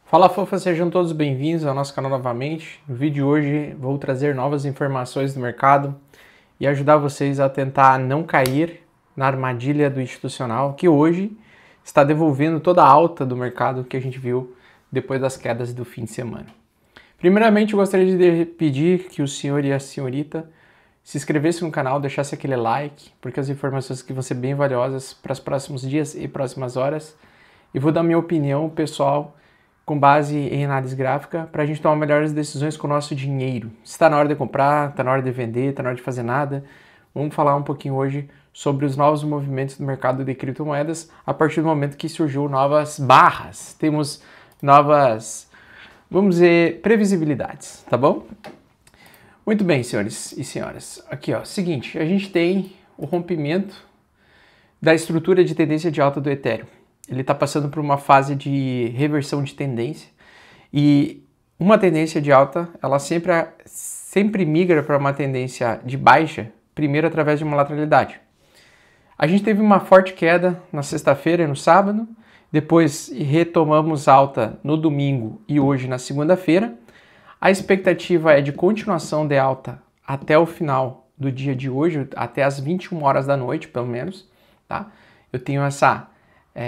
Fala fofa, sejam todos bem-vindos ao nosso canal novamente. No vídeo de hoje vou trazer novas informações do mercado e ajudar vocês a tentar não cair na armadilha do institucional, que hoje está devolvendo toda a alta do mercado que a gente viu depois das quedas do fim de semana. Primeiramente, eu gostaria de pedir que o senhor e a senhorita se inscrevessem no canal, deixassem aquele like, porque as informações aqui vão ser bem valiosas para os próximos dias e próximas horas. E vou dar minha opinião pessoal com base em análise gráfica, para a gente tomar melhores decisões com o nosso dinheiro. Se está na hora de comprar, está na hora de vender, está na hora de fazer nada. Vamos falar um pouquinho hoje sobre os novos movimentos do mercado de criptomoedas a partir do momento que surgiu novas barras. Temos novas, vamos dizer, previsibilidades, tá bom? Muito bem, senhores e senhoras. Aqui, ó, seguinte, a gente tem o rompimento da estrutura de tendência de alta do Ethereum. Ele está passando por uma fase de reversão de tendência e uma tendência de alta, ela sempre migra para uma tendência de baixa, primeiro através de uma lateralidade. A gente teve uma forte queda na sexta-feira e no sábado, depois retomamos alta no domingo e hoje na segunda-feira. A expectativa é de continuação de alta até o final do dia de hoje, até as 21 horas da noite, pelo menos, tá? Eu tenho essa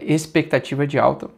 expectativa de alta.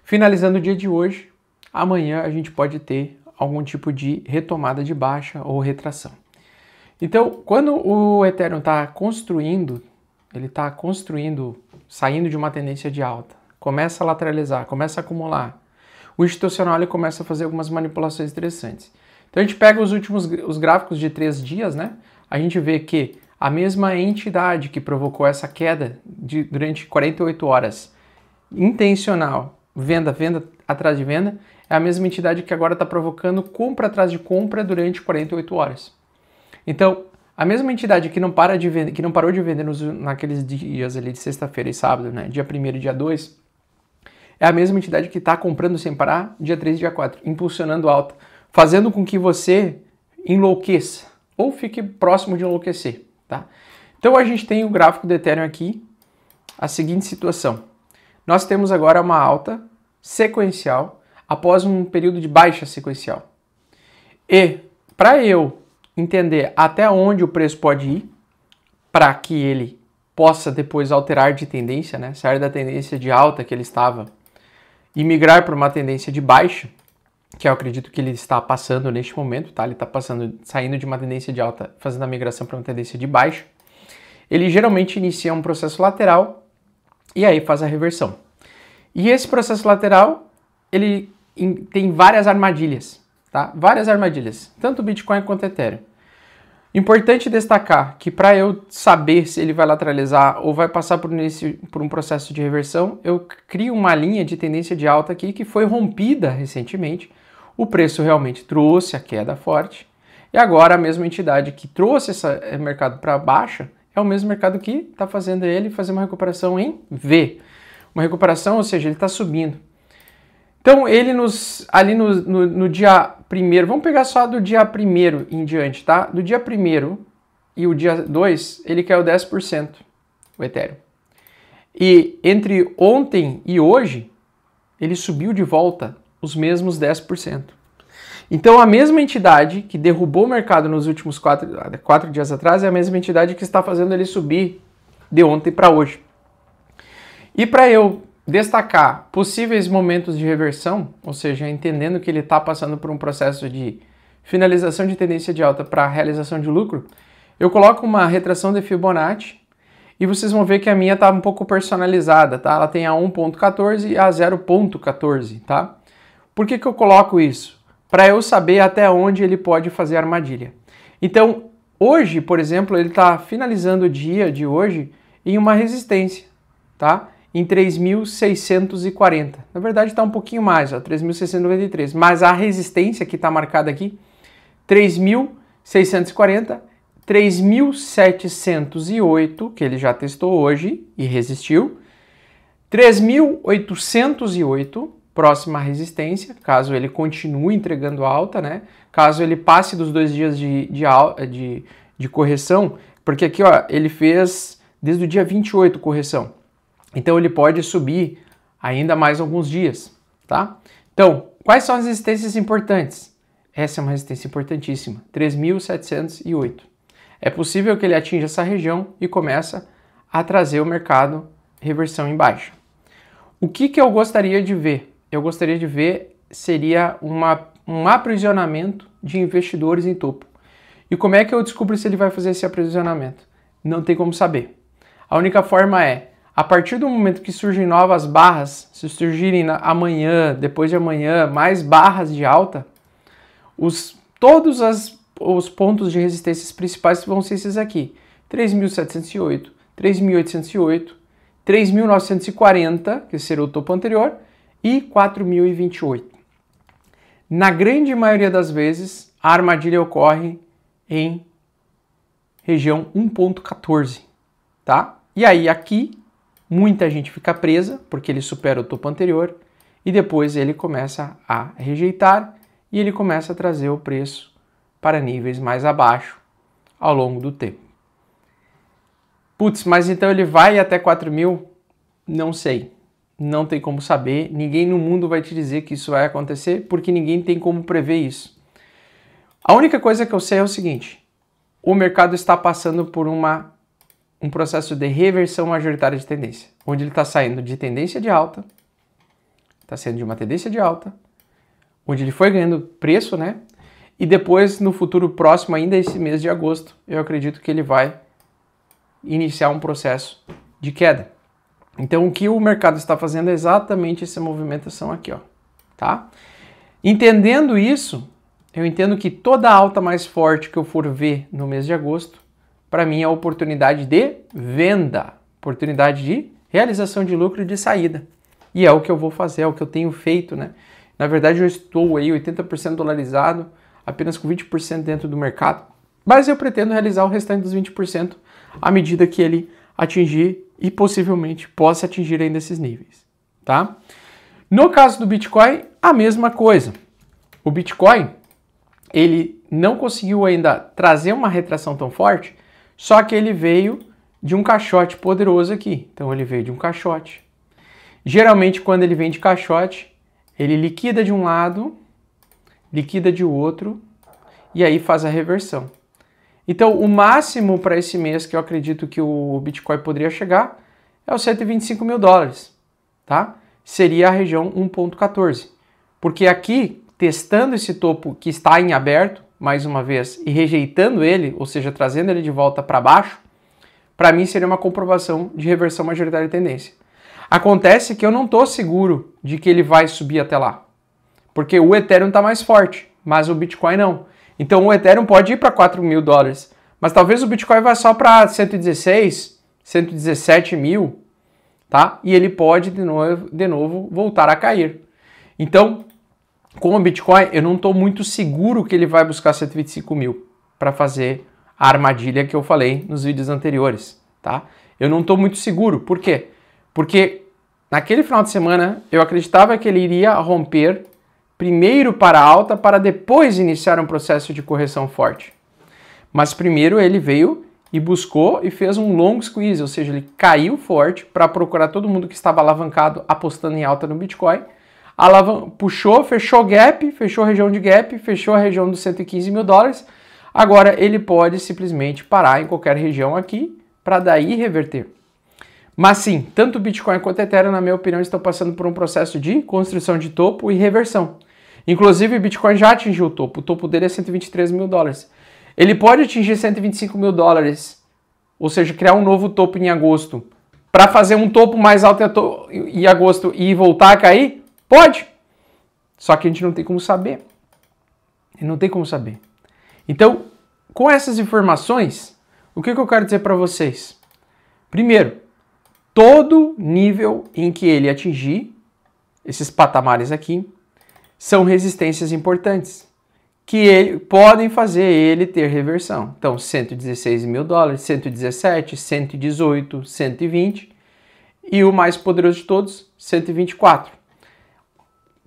Finalizando o dia de hoje, amanhã a gente pode ter algum tipo de retomada de baixa ou retração. Então, quando o Ethereum está construindo, ele está construindo, saindo de uma tendência de alta, começa a lateralizar, começa a acumular, o institucional ele começa a fazer algumas manipulações interessantes. Então a gente pega os gráficos de 3 dias, né? A gente vê que a mesma entidade que provocou essa queda durante 48 horas, intencional, venda atrás de venda, é a mesma entidade que agora está provocando compra atrás de compra durante 48 horas. Então, a mesma entidade que não parou de vender naqueles dias ali de sexta-feira e sábado, né, dia 1º e dia 2, é a mesma entidade que está comprando sem parar dia 3 e dia 4, impulsionando alta, fazendo com que você enlouqueça ou fique próximo de enlouquecer. Tá? Então a gente tem o gráfico do Ethereum aqui, a seguinte situação. Nós temos agora uma alta sequencial após um período de baixa sequencial. E para eu entender até onde o preço pode ir, para que ele possa depois alterar de tendência, né? Sair da tendência de alta que ele estava e migrar para uma tendência de baixa, que eu acredito que ele está passando neste momento, tá? Ele está saindo de uma tendência de alta, fazendo a migração para uma tendência de baixa. Ele geralmente inicia um processo lateral e aí faz a reversão. E esse processo lateral, ele tem várias armadilhas, tá? Várias armadilhas, tanto o Bitcoin quanto o Ethereum. Importante destacar que para eu saber se ele vai lateralizar ou vai passar por um processo de reversão, eu crio uma linha de tendência de alta aqui que foi rompida recentemente. O preço realmente trouxe a queda forte e agora a mesma entidade que trouxe esse mercado para baixa é o mesmo mercado que está fazendo ele fazer uma recuperação em V. Uma recuperação, ou seja, ele está subindo. Então ele ali no dia 1º, vamos pegar só do dia 1º em diante, tá? Do dia 1º e o dia 2, ele caiu 10%, o Ethereum. E entre ontem e hoje, ele subiu de volta os mesmos 10%. Então a mesma entidade que derrubou o mercado nos últimos 4 dias atrás é a mesma entidade que está fazendo ele subir de ontem para hoje. E para eu destacar possíveis momentos de reversão, ou seja, entendendo que ele está passando por um processo de finalização de tendência de alta para realização de lucro, eu coloco uma retração de Fibonacci e vocês vão ver que a minha está um pouco personalizada, tá? Ela tem a 1.14 e a 0.14, tá? Por que eu coloco isso? Para eu saber até onde ele pode fazer armadilha. Então, hoje, por exemplo, ele está finalizando o dia de hoje em uma resistência, tá? Em 3.640. Na verdade está um pouquinho mais, 3.693. Mas a resistência que está marcada aqui, 3.640, 3.708, que ele já testou hoje e resistiu, 3.808, próxima resistência, caso ele continue entregando alta, né? Caso ele passe dos 2 dias de correção, porque aqui ó, ele fez desde o dia 28 correção. Então ele pode subir ainda mais alguns dias, tá? Então, quais são as resistências importantes? Essa é uma resistência importantíssima, 3.708. É possível que ele atinja essa região e começa a trazer o mercado reversão em baixa. O que eu gostaria de ver? Eu gostaria de ver seria um aprisionamento de investidores em topo. E como é que eu descubro se ele vai fazer esse aprisionamento? Não tem como saber. A única forma é, a partir do momento que surgem novas barras, se surgirem amanhã, depois de amanhã, mais barras de alta, todos os pontos de resistências principais vão ser esses aqui. 3.708, 3.808, 3.940, que será o topo anterior, e 4.028. Na grande maioria das vezes, a armadilha ocorre em região 1.14, tá? E aí aqui, muita gente fica presa, porque ele supera o topo anterior, e depois ele começa a rejeitar, e ele começa a trazer o preço para níveis mais abaixo ao longo do tempo. Putz, mas então ele vai até 4.000? Não sei. Não tem como saber. Ninguém no mundo vai te dizer que isso vai acontecer, porque ninguém tem como prever isso. A única coisa que eu sei é o seguinte: o mercado está passando por um processo de reversão majoritária de tendência, onde ele está saindo de tendência de alta, está saindo de uma tendência de alta, onde ele foi ganhando preço, né? E depois, no futuro próximo, ainda esse mês de agosto, eu acredito que ele vai iniciar um processo de queda. Então, o que o mercado está fazendo é exatamente essa movimentação aqui, ó, tá? Entendendo isso, eu entendo que toda alta mais forte que eu for ver no mês de agosto, para mim é oportunidade de venda, oportunidade de realização de lucro e de saída. E é o que eu vou fazer, é o que eu tenho feito, né? Na verdade, eu estou aí 80% dolarizado, apenas com 20% dentro do mercado, mas eu pretendo realizar o restante dos 20% à medida que ele atingir e possivelmente possa atingir ainda esses níveis, tá? No caso do Bitcoin, a mesma coisa. O Bitcoin, ele não conseguiu ainda trazer uma retração tão forte, só que ele veio de um caixote poderoso aqui. Então ele veio de um caixote. Geralmente, quando ele vem de caixote, ele liquida de um lado, liquida de outro, e aí faz a reversão. Então, o máximo para esse mês que eu acredito que o Bitcoin poderia chegar é os 125 mil dólares, tá? Seria a região 1.14. Porque aqui, testando esse topo que está em aberto, mais uma vez, e rejeitando ele, ou seja, trazendo ele de volta para baixo, para mim seria uma comprovação de reversão majoritária de tendência. Acontece que eu não estou seguro de que ele vai subir até lá, porque o Ethereum está mais forte, mas o Bitcoin não. Então o Ethereum pode ir para 4 mil dólares, mas talvez o Bitcoin vá só para 116, 117 mil, tá? E ele pode de novo voltar a cair. Então, com o Bitcoin, eu não estou muito seguro que ele vai buscar 125 mil para fazer a armadilha que eu falei nos vídeos anteriores, tá? Eu não estou muito seguro. Por quê? Porque naquele final de semana eu acreditava que ele iria romper primeiro para alta para depois iniciar um processo de correção forte. Mas primeiro ele veio e buscou e fez um long squeeze, ou seja, ele caiu forte para procurar todo mundo que estava alavancado apostando em alta no Bitcoin. Puxou, fechou gap, fechou a região de gap, fechou a região dos 115 mil dólares. Agora ele pode simplesmente parar em qualquer região aqui para daí reverter. Mas sim, tanto o Bitcoin quanto o Ethereum, na minha opinião, estão passando por um processo de construção de topo e reversão. Inclusive o Bitcoin já atingiu o topo dele é 123 mil dólares. Ele pode atingir 125 mil dólares, ou seja, criar um novo topo em agosto, para fazer um topo mais alto em agosto e voltar a cair? Pode! Só que a gente não tem como saber. Não tem como saber. Então, com essas informações, o que eu quero dizer para vocês? Primeiro, todo nível em que ele atingir, esses patamares aqui, são resistências importantes, que podem fazer ele ter reversão. Então, 116 mil dólares, 117, 118, 120 e o mais poderoso de todos, 124.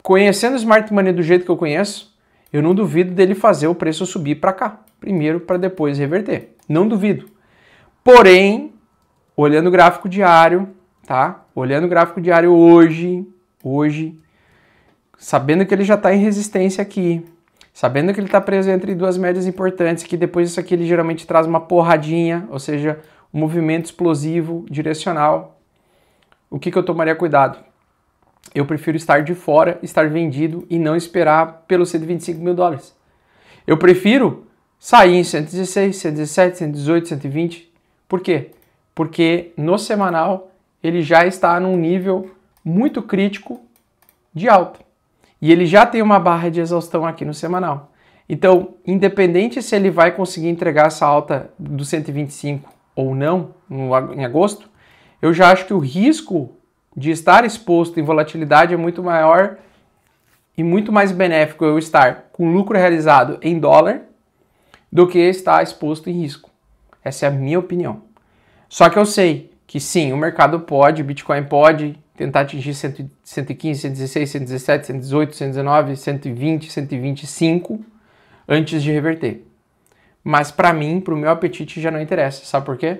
Conhecendo o Smart Money do jeito que eu conheço, eu não duvido dele fazer o preço subir para cá, primeiro para depois reverter. Não duvido. Porém, olhando o gráfico diário, tá? Olhando o gráfico diário hoje, sabendo que ele já está em resistência aqui, sabendo que ele está preso entre duas médias importantes, que depois isso aqui ele geralmente traz uma porradinha, ou seja, um movimento explosivo, direcional, o que eu tomaria cuidado? Eu prefiro estar de fora, estar vendido e não esperar pelos 125 mil dólares. Eu prefiro sair em 116, 117, 118, 120. Por quê? Porque no semanal ele já está num nível muito crítico de alta. E ele já tem uma barra de exaustão aqui no semanal. Então, independente se ele vai conseguir entregar essa alta do 125 ou não em agosto, eu já acho que o risco de estar exposto em volatilidade é muito maior e muito mais benéfico eu estar com lucro realizado em dólar do que estar exposto em risco. Essa é a minha opinião. Só que eu sei que sim, o mercado pode, o Bitcoin pode tentar atingir 115, 116, 117, 118, 119, 120, 125 antes de reverter. Mas para mim, para o meu apetite já não interessa. Sabe por quê?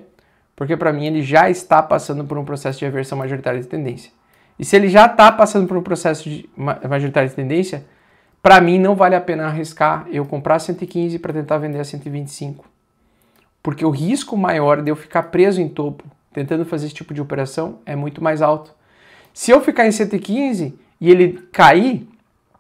Porque para mim ele já está passando por um processo de reversão majoritária de tendência. E se ele já está passando por um processo de majoritária de tendência, para mim não vale a pena arriscar eu comprar 115 para tentar vender a 125. Porque o risco maior de eu ficar preso em topo, tentando fazer esse tipo de operação, é muito mais alto. Se eu ficar em 115 e ele cair,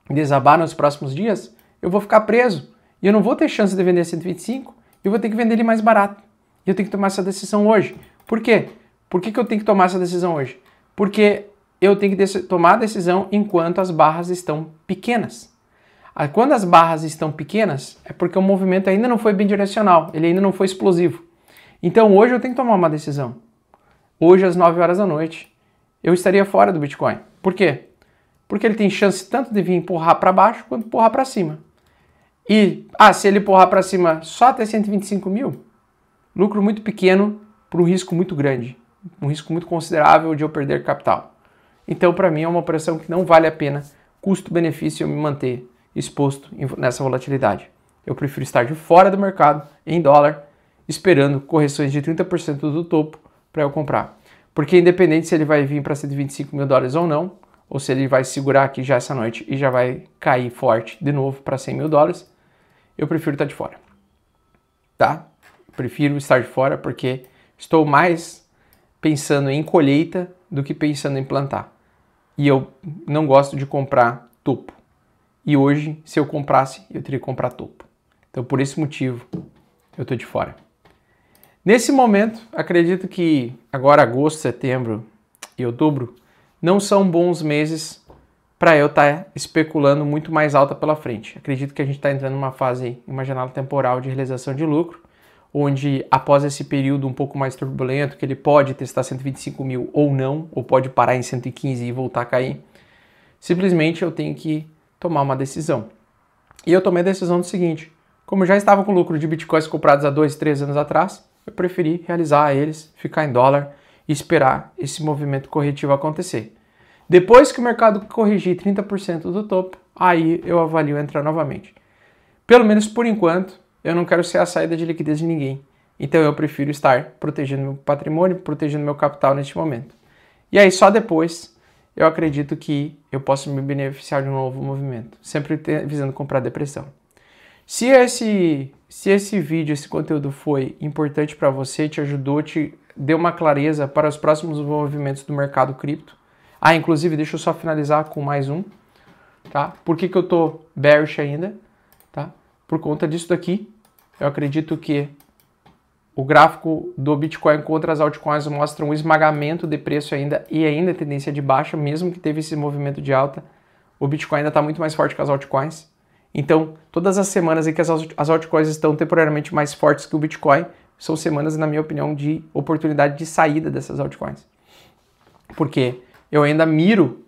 desabar nos próximos dias, eu vou ficar preso. E eu não vou ter chance de vender a 125, eu vou ter que vender ele mais barato. E eu tenho que tomar essa decisão hoje. Por quê? Por que eu tenho que tomar essa decisão hoje? Porque eu tenho que tomar a decisão enquanto as barras estão pequenas. Quando as barras estão pequenas, é porque o movimento ainda não foi bem direcional, ele ainda não foi explosivo. Então hoje eu tenho que tomar uma decisão. Hoje, às 9 horas da noite, eu estaria fora do Bitcoin. Por quê? Porque ele tem chance tanto de vir empurrar para baixo quanto empurrar para cima. E, se ele empurrar para cima só até 125 mil, lucro muito pequeno para um risco muito grande. Um risco muito considerável de eu perder capital. Então, para mim, é uma operação que não vale a pena, custo-benefício, eu me manter exposto nessa volatilidade. Eu prefiro estar de fora do mercado, em dólar, esperando correções de 30% do topo para eu comprar. Porque independente se ele vai vir para 125 mil dólares ou não, ou se ele vai segurar aqui já essa noite e já vai cair forte de novo para 100 mil dólares, eu prefiro estar de fora. Tá? Prefiro estar de fora porque estou mais pensando em colheita do que pensando em plantar. E eu não gosto de comprar topo. E hoje, se eu comprasse, eu teria que comprar topo. Então, por esse motivo, eu estou de fora. Nesse momento, acredito que agora agosto, setembro e outubro não são bons meses para eu estar especulando muito mais alta pela frente. Acredito que a gente está entrando numa fase, uma janela temporal de realização de lucro, onde após esse período um pouco mais turbulento, que ele pode testar 125 mil ou não, ou pode parar em 115 e voltar a cair, simplesmente eu tenho que tomar uma decisão. E eu tomei a decisão do seguinte: como eu já estava com lucro de bitcoins comprados há 2, 3 anos atrás, eu preferi realizar eles, ficar em dólar e esperar esse movimento corretivo acontecer. Depois que o mercado corrigir 30% do topo, aí eu avalio entrar novamente. Pelo menos por enquanto, eu não quero ser a saída de liquidez de ninguém. Então eu prefiro estar protegendo meu patrimônio, protegendo meu capital neste momento. E aí só depois eu acredito que eu posso me beneficiar de um novo movimento, sempre visando comprar depressão. Se esse vídeo, esse conteúdo foi importante para você, te ajudou, te deu uma clareza para os próximos movimentos do mercado cripto. Inclusive, deixa eu só finalizar com mais um, tá? Por que eu tô bearish ainda, tá? Por conta disso daqui, eu acredito que o gráfico do Bitcoin contra as altcoins mostra um esmagamento de preço ainda e ainda tendência de baixa, mesmo que teve esse movimento de alta, o Bitcoin ainda está muito mais forte que as altcoins. Então, todas as semanas em que as altcoins estão temporariamente mais fortes que o Bitcoin, são semanas, na minha opinião, de oportunidade de saída dessas altcoins. Porque eu ainda miro,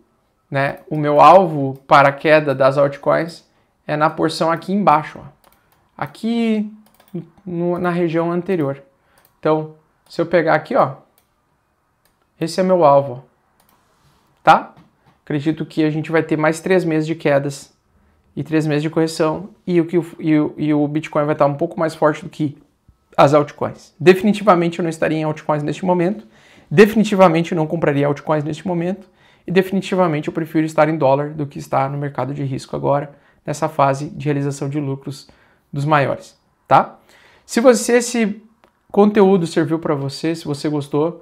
né, o meu alvo para a queda das altcoins é na porção aqui embaixo, ó. Aqui na região anterior. Então, se eu pegar aqui, ó, esse é meu alvo, ó, tá? Acredito que a gente vai ter mais 3 meses de quedas e 3 meses de correção e o Bitcoin vai estar um pouco mais forte do que as altcoins. Definitivamente eu não estaria em altcoins neste momento, definitivamente eu não compraria altcoins neste momento e definitivamente eu prefiro estar em dólar do que estar no mercado de risco agora, nessa fase de realização de lucros dos maiores, tá? Se esse conteúdo serviu para você, se você gostou,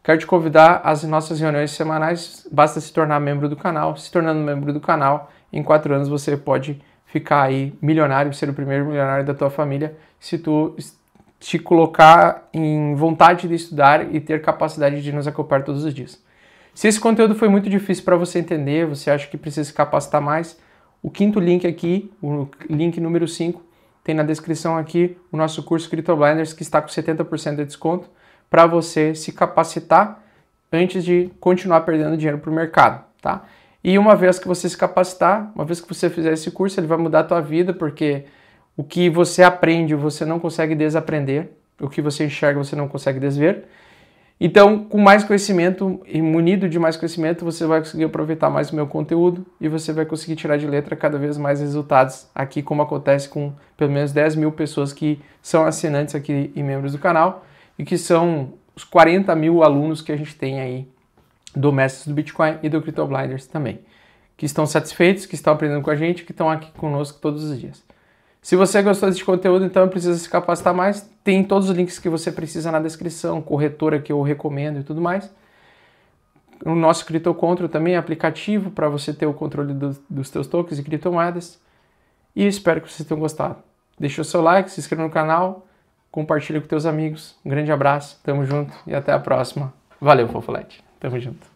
quero te convidar às nossas reuniões semanais. Basta se tornar membro do canal. Se tornando membro do canal, em 4 anos você pode ficar aí milionário, ser o primeiro milionário da tua família, se tu te colocar em vontade de estudar e ter capacidade de nos acompanhar todos os dias. Se esse conteúdo foi muito difícil para você entender, você acha que precisa se capacitar mais, o quinto link aqui, o link número 5, tem na descrição aqui o nosso curso CryptoBlinders, que está com 70% de desconto, para você se capacitar antes de continuar perdendo dinheiro para o mercado, tá? E uma vez que você se capacitar, uma vez que você fizer esse curso, ele vai mudar a tua vida, porque o que você aprende, você não consegue desaprender, o que você enxerga, você não consegue desver. Então, com mais conhecimento e munido de mais conhecimento, você vai conseguir aproveitar mais o meu conteúdo e você vai conseguir tirar de letra cada vez mais resultados aqui, como acontece com pelo menos 10 mil pessoas que são assinantes aqui e membros do canal e que são os 40 mil alunos que a gente tem aí do Mestres do Bitcoin e do CryptoBlinders também, que estão satisfeitos, que estão aprendendo com a gente, que estão aqui conosco todos os dias. Se você gostou desse conteúdo, então precisa se capacitar mais. Tem todos os links que você precisa na descrição, corretora que eu recomendo e tudo mais. O nosso CryptoControl também é aplicativo para você ter o controle dos teus tokens e criptomoedas. E eu espero que vocês tenham gostado. Deixa o seu like, se inscreva no canal, compartilha com teus amigos. Um grande abraço, tamo junto e até a próxima. Valeu, Fofolete. Tamo junto.